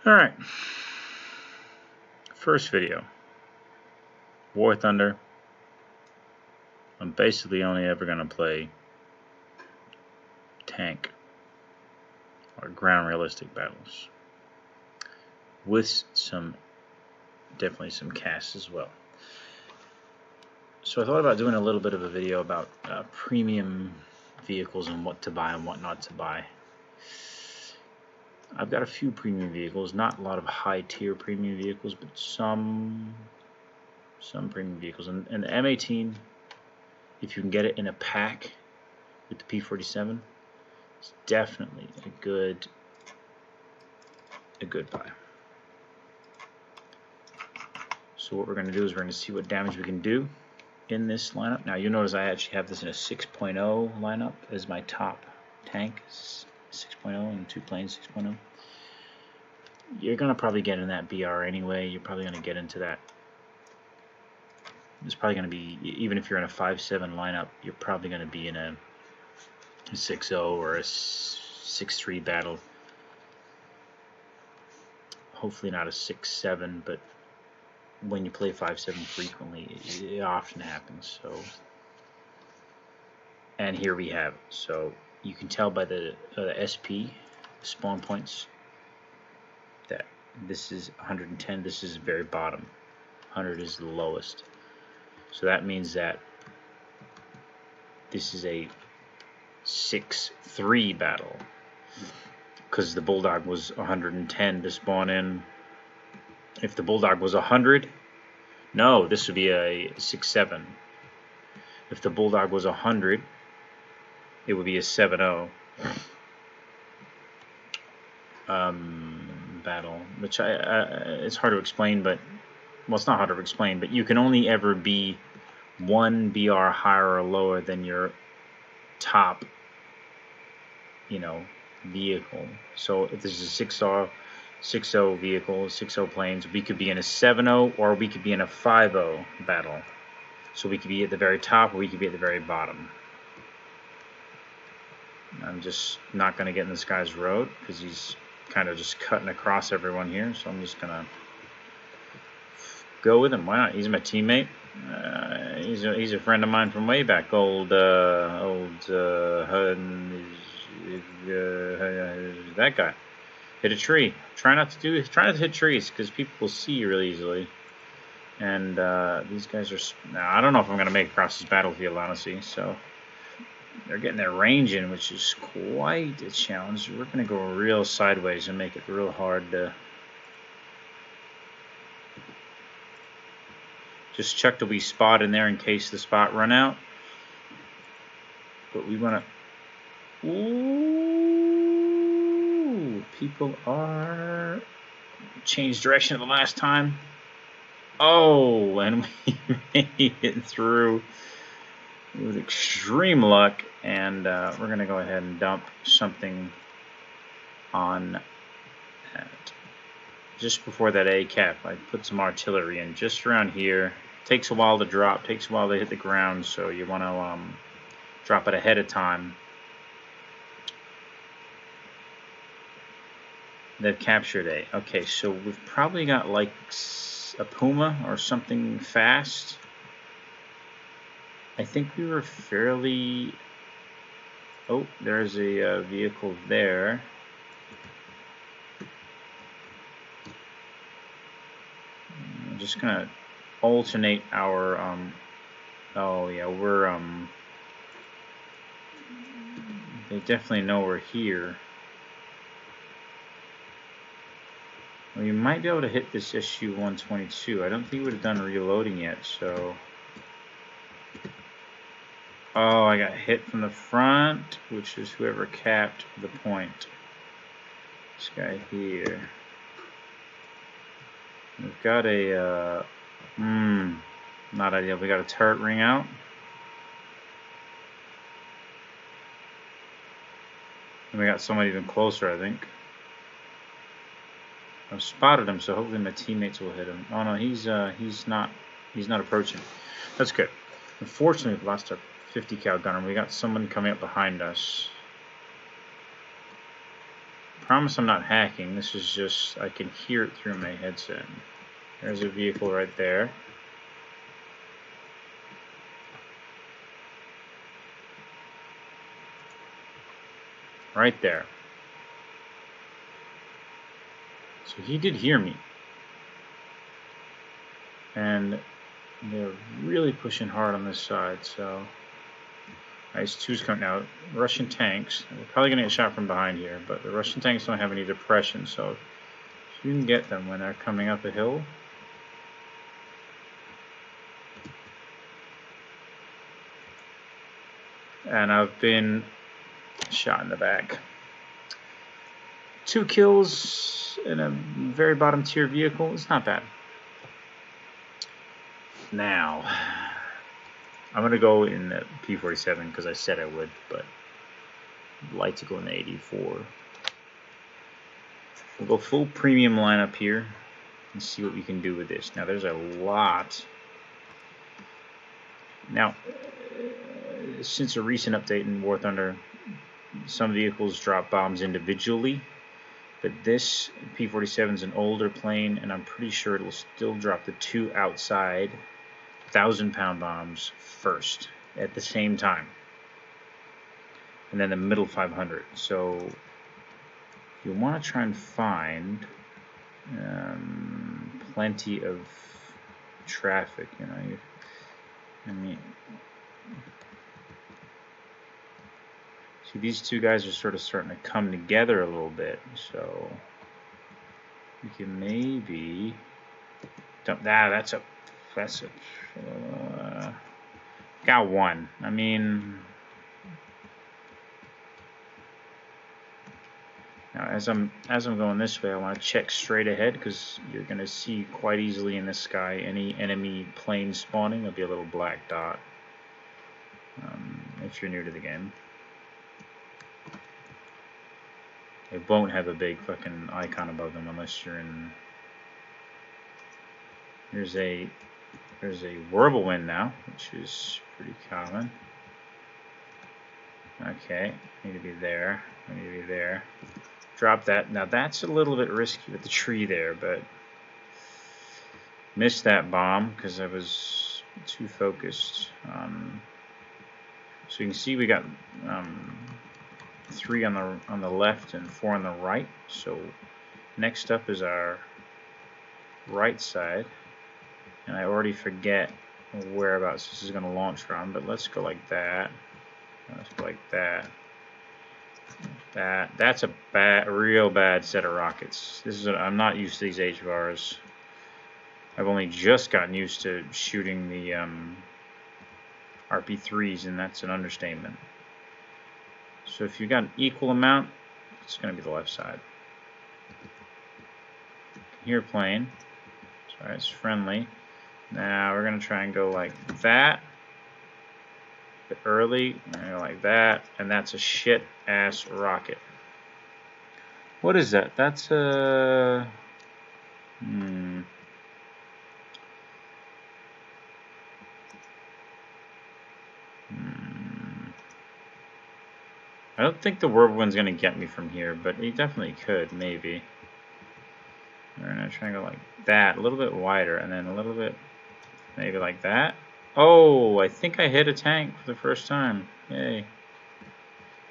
Alright. First video. War Thunder. I'm basically only ever going to play tank or ground realistic battles. With definitely some casts as well. So I thought about doing a little bit of a video about premium vehicles and what to buy and what not to buy. I've got a few premium vehicles, not a lot of high tier premium vehicles, but some premium vehicles. And the M18, if you can get it in a pack with the P47, it's definitely a good buy. So what we're going to do is we're going to see what damage we can do in this lineup. Now you'll notice I actually have this in a 6.0 lineup as my top tank. 6.0 and 2 planes 6.0. You're going to probably get in that BR anyway. You're probably going to get into that. It's probably going to be, even if you're in a 5.7 lineup, you're probably going to be in a 6.0 or a 6.3 battle. Hopefully not a 6.7, but when you play 5.7 frequently, it often happens. So, and here we have it. So you can tell by the SP spawn points that this is 110. This is the very bottom. 100 is the lowest. So that means that this is a 6.3 battle, because the Bulldog was 110 to spawn in. If the Bulldog was 100, no, this would be a 6.7. If the Bulldog was 100, it would be a 7.0 battle, which it's hard to explain, but well, it's not hard to explain, but you can only ever be one BR higher or lower than your top, vehicle. So if this is a 6.0 vehicle, 6.0 planes, we could be in a 7.0 or we could be in a 5.0 battle. So we could be at the very top or we could be at the very bottom. I'm just not going to get in this guy's road because he's kind of just cutting across everyone here. So I'm just going to go with him. Why not? He's my teammate. He's a friend of mine from way back. That guy hit a tree. Try not to hit trees because people will see you really easily. And these guys are. I don't know if I'm gonna make it across this battlefield, honestly. So they're getting their range in, which is quite a challenge. We're gonna go real sideways and make it real hard to. Just check the wee spot in there in case the spot run out. But we want to. Ooh, people are changed direction the last time. Oh, and we made it through with extreme luck. And we're going to go ahead and dump something on that. Just before that A-cap, I put some artillery in just around here. Takes a while to drop, takes a while to hit the ground, so you want to drop it ahead of time. They've captured A. Okay, so we've probably got like a Puma or something fast. I think we were fairly... Oh, there's a vehicle there. I'm just gonna alternate our oh yeah, we're they definitely know we're here. Well, you might be able to hit this SU-122. I don't think we would have done reloading yet, so oh, I got hit from the front, which is whoever capped the point. This guy here. We've got a not ideal. We got a turret ring out. And we got someone even closer, I think. I've spotted him, so hopefully my teammates will hit him. Oh no, he's not approaching. That's good. Unfortunately, we've lost our 50 cal gunner. We got someone coming up behind us. promise I'm not hacking. This is just, I can hear it through my headset. There's a vehicle right there. Right there. So he did hear me. And they're really pushing hard on this side, so... Nice, two's coming out. Russian tanks. We're probably going to get shot from behind here, but the Russian tanks don't have any depression, so you can get them when they're coming up a hill. And I've been shot in the back. 2 kills in a very bottom tier vehicle. It's not bad. Now, I'm going to go in the P47 because I said I would, but I'd like to go in the 84. We'll go full premium lineup here and see what we can do with this. Now, there's a lot. Now, since a recent update in War Thunder, some vehicles drop bombs individually, but this P47 is an older plane, and I'm pretty sure it'll still drop the 2 outside 1,000-pound bombs first at the same time, and then the middle 500. So you want to try and find plenty of traffic. You know, I mean, see, these 2 guys are sort of starting to come together a little bit, so we can maybe dump that. That's a got 1. I mean, now as I'm going this way, I want to check straight ahead because you're going to see quite easily in the sky any enemy plane spawning. There'll be a little black dot if you're new to the game. It won't have a big fucking icon above them unless you're in. There's a whirlwind now, which is pretty common. Okay, need to be there. I need to be there. Drop that. Now that's a little bit risky with the tree there, but missed that bomb because I was too focused. So you can see we got 3 on the left and 4 on the right. So next up is our right side. And I already forget whereabouts this is going to launch from, but let's go like that. Let's go like that. That's a real bad set of rockets. I'm not used to these HVARs. I've only just gotten used to shooting the RP3s, and that's an understatement. So if you got an equal amount, it's going to be the left side. Here, plane. Sorry, it's friendly. Now we're going to try and go like that. Bit early. And go like that. And that's a shit ass rocket. What is that? That's a... I don't think the whirlwind's going to get me from here, but he definitely could, maybe. We're going to try and go like that, a little bit wider, and then a little bit, maybe like that. Oh, I think I hit a tank for the first time. Yay.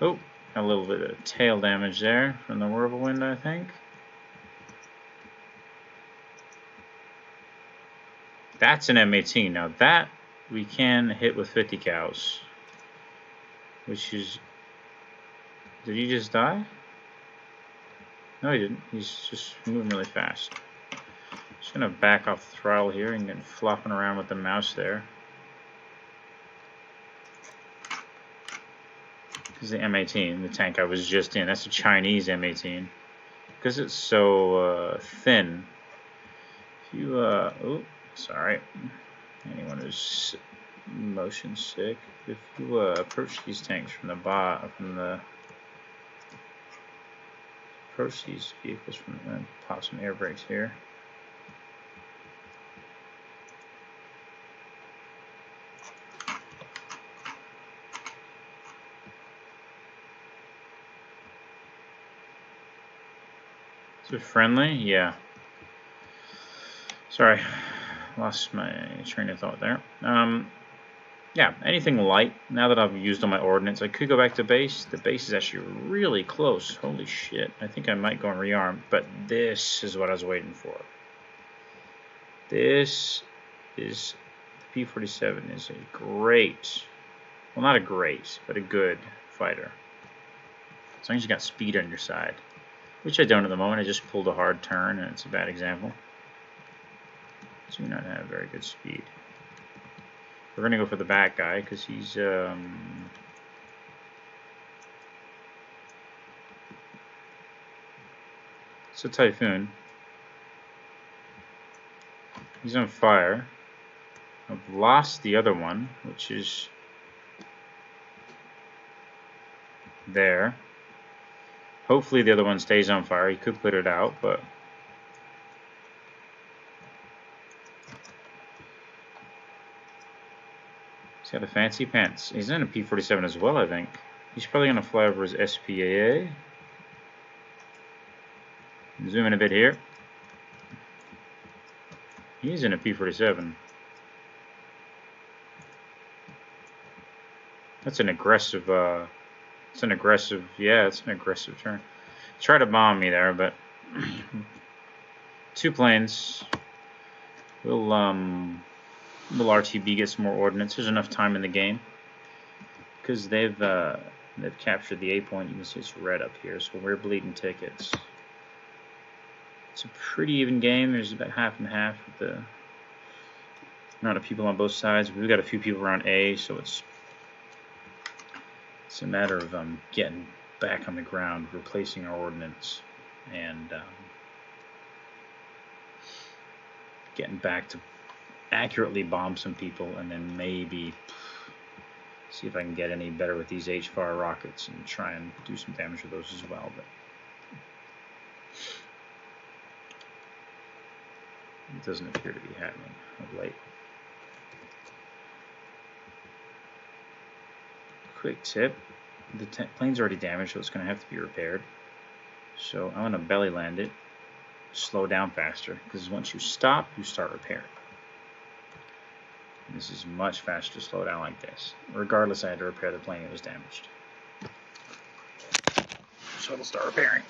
Oh, a little bit of tail damage there from the whirlwind, I think. That's an M18. Now that we can hit with 50 cows, which is... Did he just die? No, he didn't. He's just moving really fast. Just gonna back off the throttle here and get flopping around with the mouse there. This is the M18, the tank I was just in. That's a Chinese M18. Because it's so thin. If you, oh, sorry. Anyone who's motion sick. If you approach these tanks from the approach these vehicles from the, pop some air brakes here. Is it friendly? Yeah. Sorry, lost my train of thought there. Yeah, anything light. Now that I've used all my ordnance, I could go back to base. The base is actually really close. Holy shit. I think I might go and rearm, but this is what I was waiting for. This is, P-47 is a great, well, not a great, but a good fighter. As long as you got speed on your side, which I don't at the moment. I just pulled a hard turn, and it's a bad example. Do not have very good speed. We're going to go for the back guy, because he's, it's a Typhoon. He's on fire. I've lost the other one, which is there. Hopefully the other one stays on fire. He could put it out, but he's got a fancy pants. He's in a P-47 as well, I think. He's probably going to fly over his SPAA. Zoom in a bit here. He's in a P-47. That's an aggressive, yeah, it's an aggressive turn. Try to bomb me there, but 2 planes. Will RTB get some more ordnance? There's enough time in the game because they've captured the A point. You can see it's red up here, so we're bleeding tickets. It's a pretty even game. There's about half and half with the amount of people on both sides. We've got a few people around A, so it's a matter of getting back on the ground, replacing our ordnance, and getting back to accurately bomb some people, and then maybe see if I can get any better with these HFAR rockets and try and do some damage with those as well. But it doesn't appear to be happening of late. Quick tip, the plane's already damaged, so it's going to have to be repaired. So I'm going to belly land it, slow down faster, because once you stop, you start repairing. And this is much faster to slow down like this. Regardless, I had to repair the plane that was damaged. So it'll start repairing.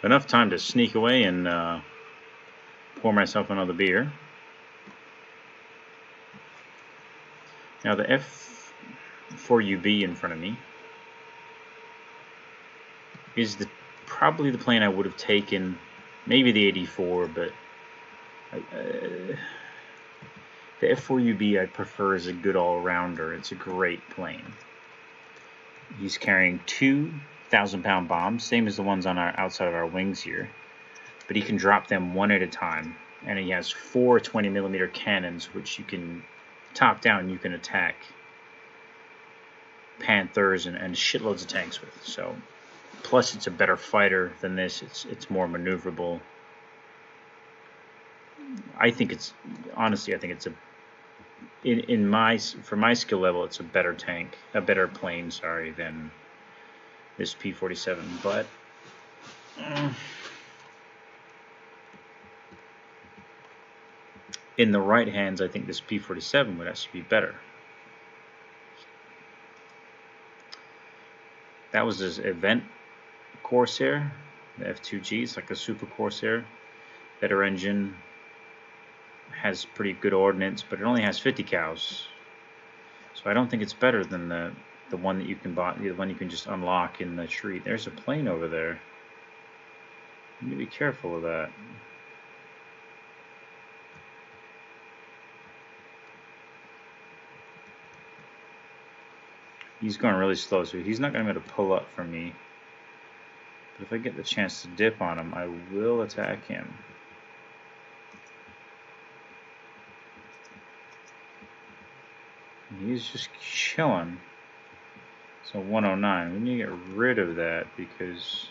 Enough time to sneak away and pour myself another beer. Now the F4UB in front of me is probably the plane I would have taken, maybe the 84, but the F4UB I prefer as a good all-rounder. It's a great plane. He's carrying 2 1,000-pound bombs, same as the ones on our outside of our wings here, but he can drop them one at a time, and he has 4 20mm cannons, which you can top down. You can attack Panthers and shitloads of tanks with. So, plus it's a better fighter than this. It's more maneuverable. I think it's honestly, I think it's for my skill level, it's a better tank, a better plane, sorry, than this P-47, but in the right hands, I think this P-47 would actually be better. That was his event Corsair, the F2G. It's like a Super Corsair, better engine, has pretty good ordnance, but it only has 50 cows. So I don't think it's better than the The one that you can buy, the one you can just unlock in the tree. There's a plane over there. You need to be careful of that. He's going really slow, so he's not going to be able to pull up for me. But if I get the chance to dip on him, I will attack him. And he's just chilling. So 109. We need to get rid of that because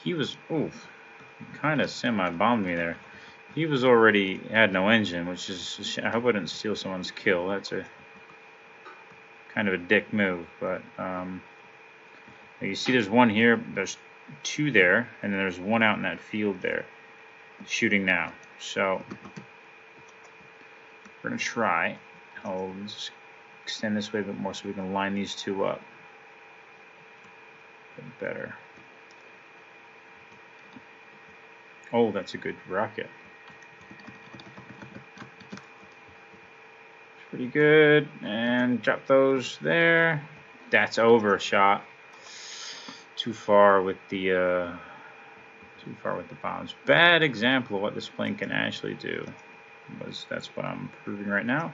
he was, oof, kind of semi-bombed me there. He was already, had no engine, which is, I hope I didn't steal someone's kill. That's a kind of a dick move, but you see there's one here, there's two there, and then there's one out in that field there, shooting now. So we're gonna try. I'll just extend this way a bit more so we can line these two up a bit better. Oh, that's a good rocket. Pretty good, and drop those there. That's overshot. Too far with the bombs. Bad example of what this plane can actually do. That's what I'm proving right now.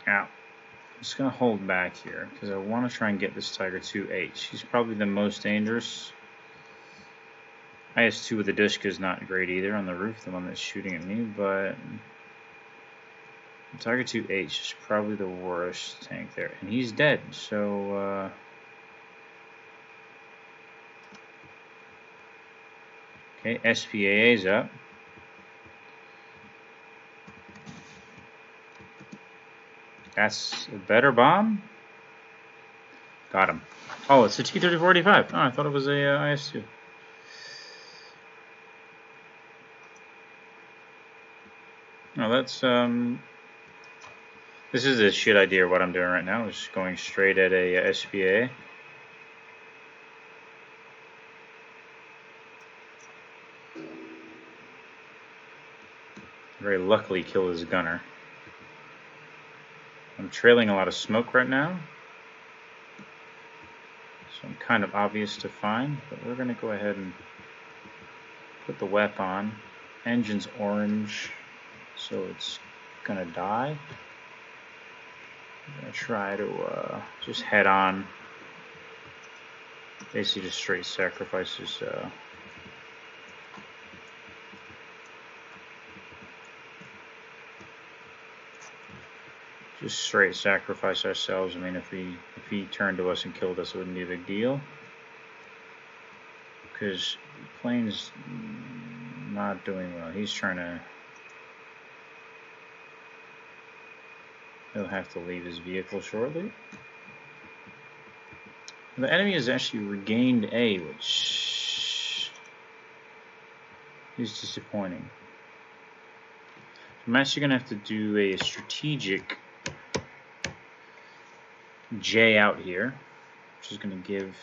Now, I'm just gonna hold back here because I want to try and get this Tiger II-H. He's probably the most dangerous. IS-2 with the Dushka is not great either on the roof, the one that's shooting at me, but the Tiger II-H is probably the worst tank there, and he's dead. So okay, SPAA's up. That's a better bomb. Got him. Oh, it's a T-34-85. Oh, I thought it was a IS-2. No, that's this is a shit idea. What I'm doing right now is going straight at a SPA. Very luckily killed his gunner. I'm trailing a lot of smoke right now, so I'm kind of obvious to find, but we're gonna go ahead and put the WEP on. Engine's orange, so it's gonna die. I'm gonna try to just head on, basically just straight sacrifices just straight sacrifice ourselves. I mean, if he turned to us and killed us, it wouldn't be a big deal, because the plane's not doing well. He's trying to. He'll have to leave his vehicle shortly. The enemy has actually regained A, which is disappointing. I'm actually gonna have to do a strategic J out here, which is going to give.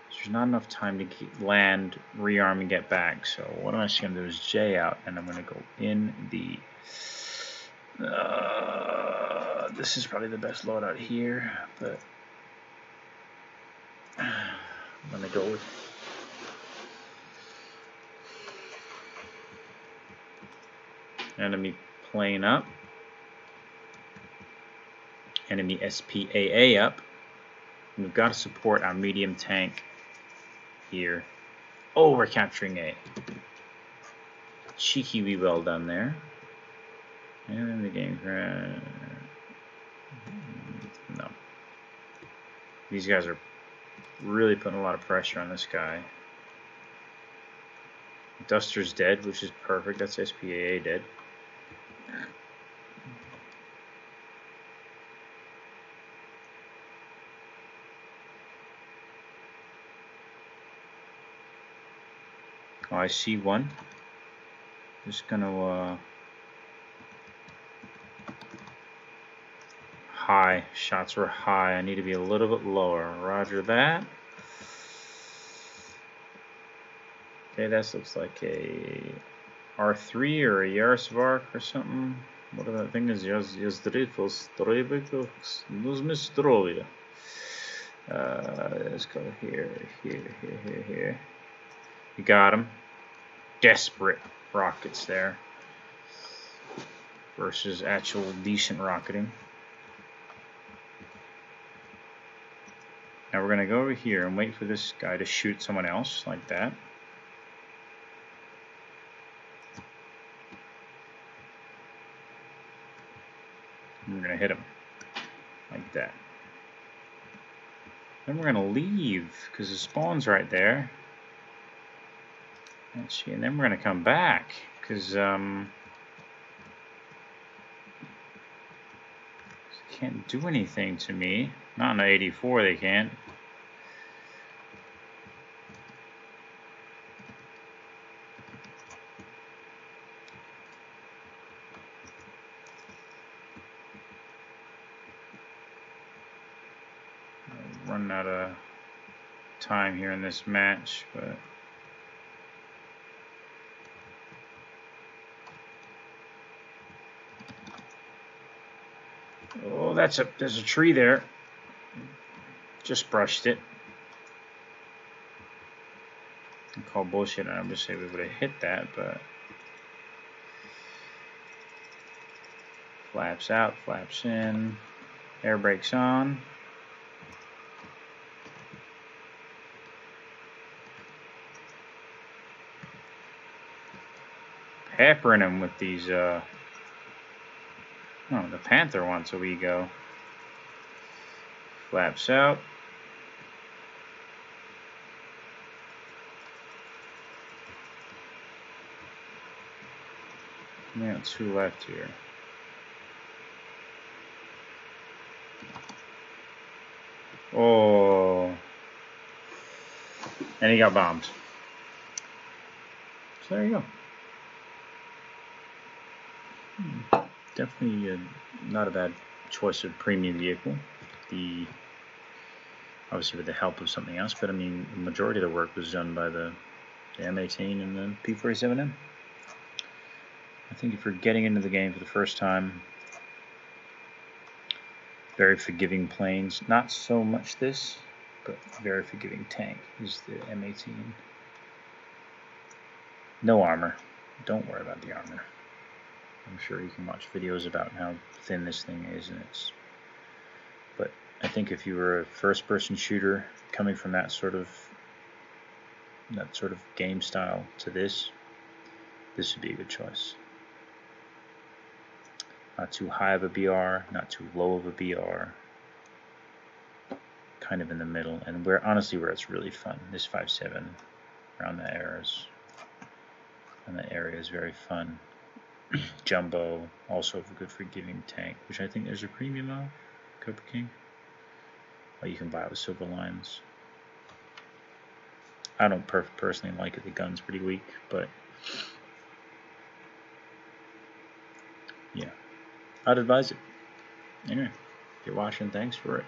There's not enough time to land, rearm, and get back. So what I'm actually going to do is J out, and I'm going to go in the. This is probably the best loadout here, but I'm going to go with. Enemy plane up. Enemy SPAA up. And we've got to support our medium tank here. Oh, we're capturing A. Cheeky wee well done there. And then the game crash. No. These guys are really putting a lot of pressure on this guy. Duster's dead, which is perfect. That's SPAA dead. Oh, I see one. Just gonna high. Shots were high. I need to be a little bit lower. Roger that. Okay, that looks like a R3 or a Yarisvark or something. What are that thing is? Let's go here. You got him. Desperate rockets there versus actual decent rocketing. Now we're going to go over here and wait for this guy to shoot someone else like that. And we're going to hit him like that. Then we're going to leave because the spawn's right there. And then we're going to come back because can't do anything to me. Not in the 84 they can't. Running out of time here in this match, but oh, there's a tree there. Just brushed it. I call bullshit, and I'm just saying we would have hit that, but flaps out, flaps in, air brakes on. Peppering him with these, oh, the Panther wants a wee go. Flaps out. We got 2 left here. Oh. And he got bombed. So there you go. Definitely not a bad choice of premium vehicle. Obviously with the help of something else, but I mean the majority of the work was done by the M18 and the P47M. I think if you're getting into the game for the first time, very forgiving planes. Not so much this, but very forgiving tank is the M18. No armor. Don't worry about the armor. I'm sure you can watch videos about how thin this thing is, and but I think if you were a first-person shooter coming from that sort of game style to this would be a good choice. Not too high of a BR, not too low of a BR. Kind of in the middle, and honestly where it's really fun. This 5.7 around that area is very fun. Jumbo, also a good forgiving tank, which I think there's a premium of, Cobra King. Well, you can buy it with silver lines. I don't personally like it. The gun's pretty weak, but yeah, I'd advise it. Anyway, if you're watching, thanks for it.